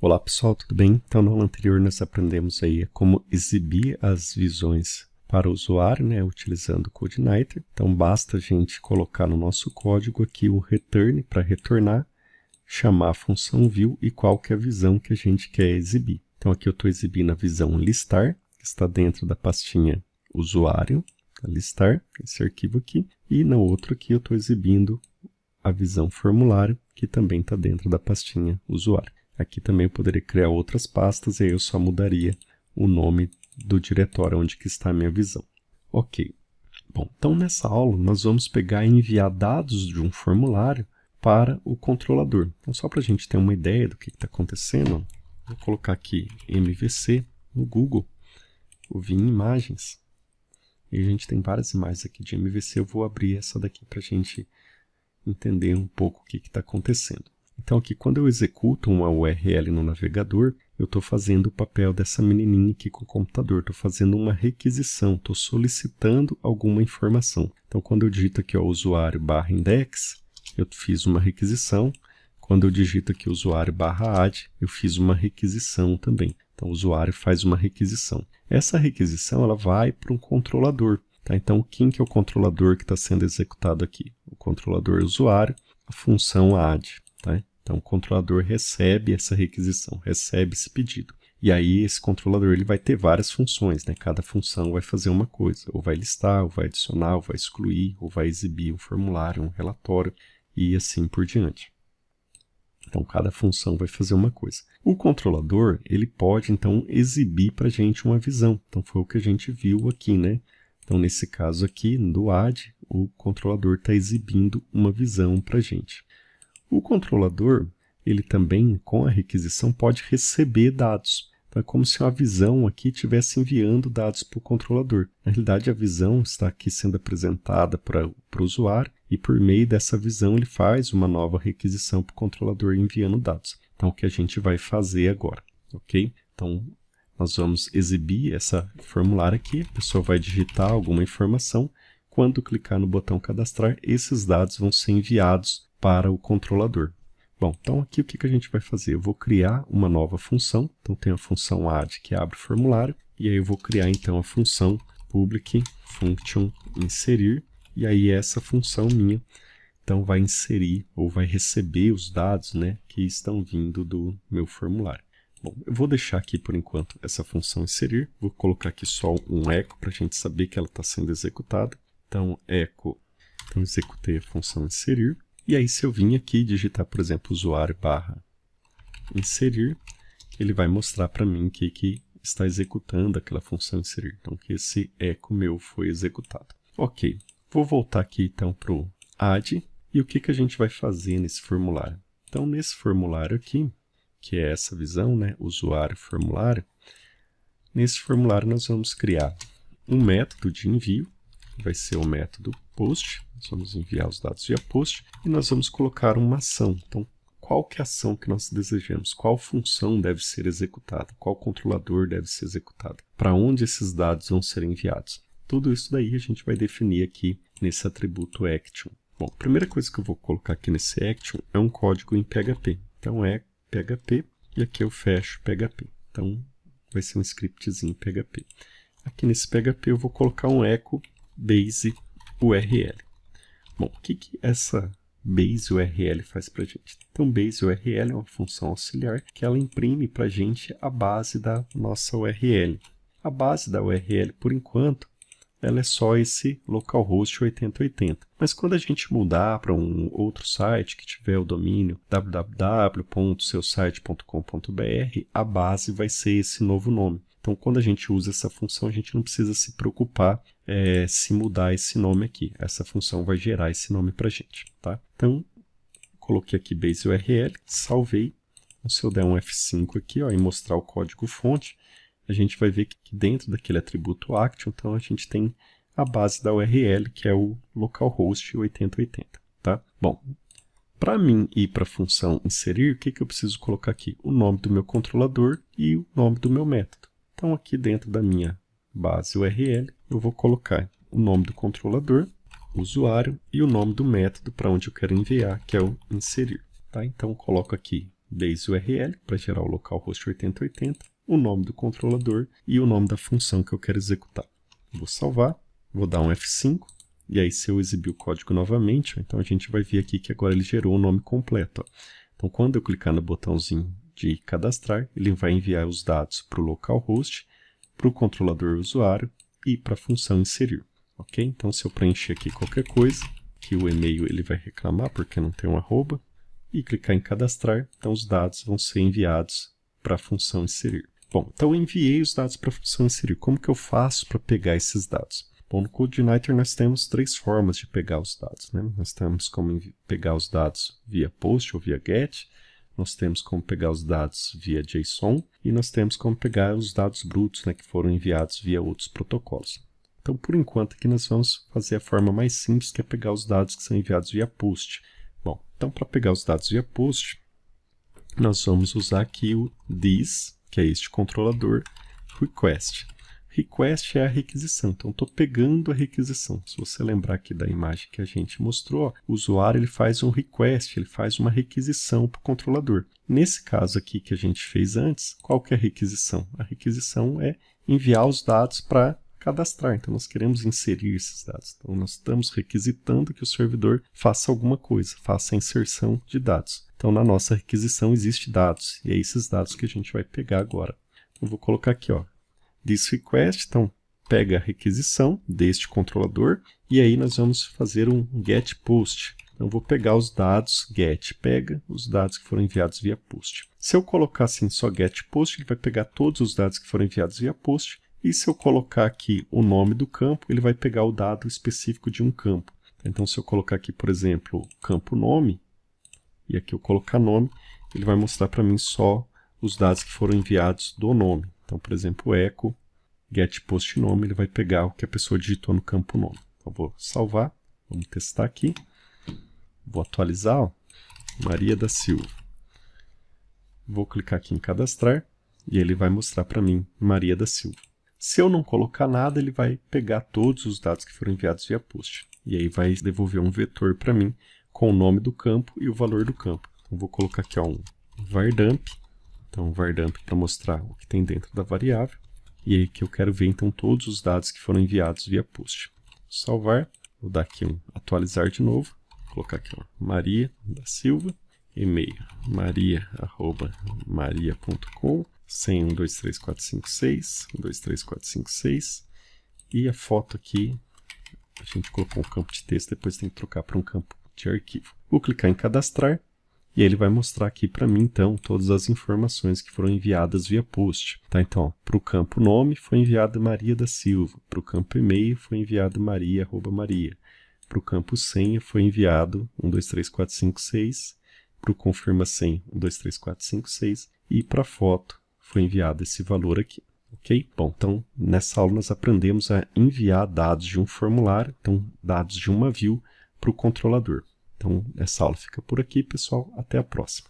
Olá pessoal, tudo bem? Então, na aula anterior nós aprendemos aí como exibir as visões para o usuário, né, utilizando o CodeIgniter. Então, basta a gente colocar no nosso código aqui o return para retornar, chamar a função view e qual que é a visão que a gente quer exibir. Então, aqui eu estou exibindo a visão listar, que está dentro da pastinha usuário, listar, esse arquivo aqui, e no outro aqui eu estou exibindo a visão formulário, que também está dentro da pastinha usuário. Aqui também eu poderia criar outras pastas e aí eu só mudaria o nome do diretório onde que está a minha visão. Ok. Bom, então nessa aula nós vamos pegar e enviar dados de um formulário para o controlador. Então só para a gente ter uma ideia do que está acontecendo, vou colocar aqui MVC no Google, vou vir em imagens, e a gente tem várias imagens aqui de MVC, eu vou abrir essa daqui para a gente entender um pouco o que está acontecendo. Então aqui, quando eu executo uma URL no navegador, eu estou fazendo o papel dessa menininha aqui com o computador, estou fazendo uma requisição, estou solicitando alguma informação. Então quando eu digito aqui ó, usuário barra index, eu fiz uma requisição. Quando eu digito aqui usuário barra add, eu fiz uma requisição também. Então o usuário faz uma requisição. Essa requisição ela vai para um controlador. Tá? Então quem que é o controlador que está sendo executado aqui? O controlador usuário, a função add. Tá? Então, o controlador recebe essa requisição, recebe esse pedido. E aí, esse controlador ele vai ter várias funções, né? Cada função vai fazer uma coisa, ou vai listar, ou vai adicionar, ou vai excluir, ou vai exibir um formulário, um relatório, e assim por diante. Então, cada função vai fazer uma coisa. O controlador, ele pode, então, exibir para a gente uma visão. Então, foi o que a gente viu aqui, né? Então, nesse caso aqui, do add, o controlador está exibindo uma visão para a gente. O controlador, ele também, com a requisição, pode receber dados. Então, é como se uma visão aqui estivesse enviando dados para o controlador. Na realidade, a visão está aqui sendo apresentada para o usuário e, por meio dessa visão, ele faz uma nova requisição para o controlador enviando dados. Então, o que a gente vai fazer agora, ok? Então, nós vamos exibir esse formulário aqui, a pessoa vai digitar alguma informação. Quando clicar no botão cadastrar, esses dados vão ser enviados para o controlador. Bom, então aqui o que a gente vai fazer? Eu vou criar uma nova função, então tem a função add que abre o formulário, e aí eu vou criar então a função public function inserir, e aí essa função minha, então vai inserir ou vai receber os dados, né, que estão vindo do meu formulário. Bom, eu vou deixar aqui por enquanto essa função inserir, vou colocar aqui só um eco para a gente saber que ela está sendo executada. Então, eco, então executei a função inserir. E aí, se eu vim aqui digitar, por exemplo, usuário barra inserir, ele vai mostrar para mim que está executando aquela função inserir. Então, que esse eco meu foi executado. Ok, vou voltar aqui então para o add. E o que a gente vai fazer nesse formulário? Então, nesse formulário aqui, que é essa visão, né, usuário formulário, nesse formulário nós vamos criar um método de envio, que vai ser o método post. Nós vamos enviar os dados via post e nós vamos colocar uma ação. Então, qual que é a ação que nós desejamos? Qual função deve ser executada? Qual controlador deve ser executado? Para onde esses dados vão ser enviados? Tudo isso daí a gente vai definir aqui nesse atributo action. Bom, a primeira coisa que eu vou colocar aqui nesse action é um código em PHP. Então, é PHP e aqui eu fecho PHP. Então, vai ser um scriptzinho PHP. Aqui nesse PHP eu vou colocar um echo base URL. Bom, o que essa base URL faz para a gente? Então, base URL é uma função auxiliar que ela imprime para a gente a base da nossa URL. A base da URL, por enquanto, ela é só esse localhost 8080. Mas quando a gente mudar para um outro site que tiver o domínio www.seusite.com.br, a base vai ser esse novo nome. Então, quando a gente usa essa função, a gente não precisa se preocupar se mudar esse nome aqui. Essa função vai gerar esse nome para a gente. Tá? Então, coloquei aqui base URL, salvei. Então, se eu der um F5 aqui ó, e mostrar o código fonte, a gente vai ver que dentro daquele atributo action, então a gente tem a base da URL, que é o localhost 8080. Tá? Bom, para mim ir para a função inserir, o que eu preciso colocar aqui? O nome do meu controlador e o nome do meu método. Então, aqui dentro da minha base URL, eu vou colocar o nome do controlador, o usuário e o nome do método para onde eu quero enviar, que é o inserir. Tá? Então, coloco aqui base URL para gerar o localhost 8080, o nome do controlador e o nome da função que eu quero executar. Vou salvar, vou dar um F5, e aí se eu exibir o código novamente, então a gente vai ver aqui que agora ele gerou o nome completo. Então quando eu clicar no botãozinho de cadastrar, ele vai enviar os dados para o localhost, para o controlador usuário e para a função inserir. Ok? Então se eu preencher aqui qualquer coisa, que o e-mail ele vai reclamar porque não tem um arroba, e clicar em cadastrar, então os dados vão ser enviados para a função inserir. Bom, então eu enviei os dados para a função inserir. Como que eu faço para pegar esses dados? Bom, no CodeIgniter nós temos 3 formas de pegar os dados, né? Nós temos como pegar os dados via POST ou via GET, nós temos como pegar os dados via JSON e nós temos como pegar os dados brutos, né, que foram enviados via outros protocolos. Então, por enquanto, aqui nós vamos fazer a forma mais simples, que é pegar os dados que são enviados via POST. Bom, então para pegar os dados via POST, nós vamos usar aqui o this, que é este controlador, request. Request é a requisição, então estou pegando a requisição. Se você lembrar aqui da imagem que a gente mostrou, ó, o usuário ele faz um request, ele faz uma requisição para o controlador. Nesse caso aqui que a gente fez antes, qual que é a requisição? A requisição é enviar os dados para cadastrar, então nós queremos inserir esses dados. Então nós estamos requisitando que o servidor faça alguma coisa, faça a inserção de dados. Então na nossa requisição existe dados, e é esses dados que a gente vai pegar agora. Eu vou colocar aqui, ó, this request, então pega a requisição deste controlador, e aí nós vamos fazer um get post. Então eu vou pegar os dados, get pega os dados que foram enviados via post. Se eu colocar assim só get post, ele vai pegar todos os dados que foram enviados via post, e se eu colocar aqui o nome do campo, ele vai pegar o dado específico de um campo. Então se eu colocar aqui, por exemplo, campo nome, e aqui eu colocar nome, ele vai mostrar para mim só os dados que foram enviados do nome. Então, por exemplo, echo get post nome, ele vai pegar o que a pessoa digitou no campo nome. Então, vou salvar, vamos testar aqui. Vou atualizar, ó, Maria da Silva. Vou clicar aqui em cadastrar e ele vai mostrar para mim Maria da Silva. Se eu não colocar nada, ele vai pegar todos os dados que foram enviados via post. E aí vai devolver um vetor para mim com o nome do campo e o valor do campo. Então, vou colocar aqui ó, um vardamp. Então, vardamp para mostrar o que tem dentro da variável. E aí que eu quero ver então todos os dados que foram enviados via post. Vou salvar, vou dar aqui um atualizar de novo. Vou colocar aqui ó, Maria da Silva, e-mail maria@maria.com, senha 123456, 123456, e a foto aqui, a gente colocou um campo de texto, depois tem que trocar para um campo de arquivo. Vou clicar em cadastrar, e ele vai mostrar aqui para mim, então, todas as informações que foram enviadas via post. Tá? Então, para o campo nome foi enviado Maria da Silva, para o campo e-mail foi enviado maria@maria, para o campo senha foi enviado 123456, para o confirma senha 123456, e para a foto foi enviado esse valor aqui. Ok? Bom, então, nessa aula nós aprendemos a enviar dados de um formulário, então, dados de uma view para o controlador. Então, essa aula fica por aqui, pessoal. Até a próxima.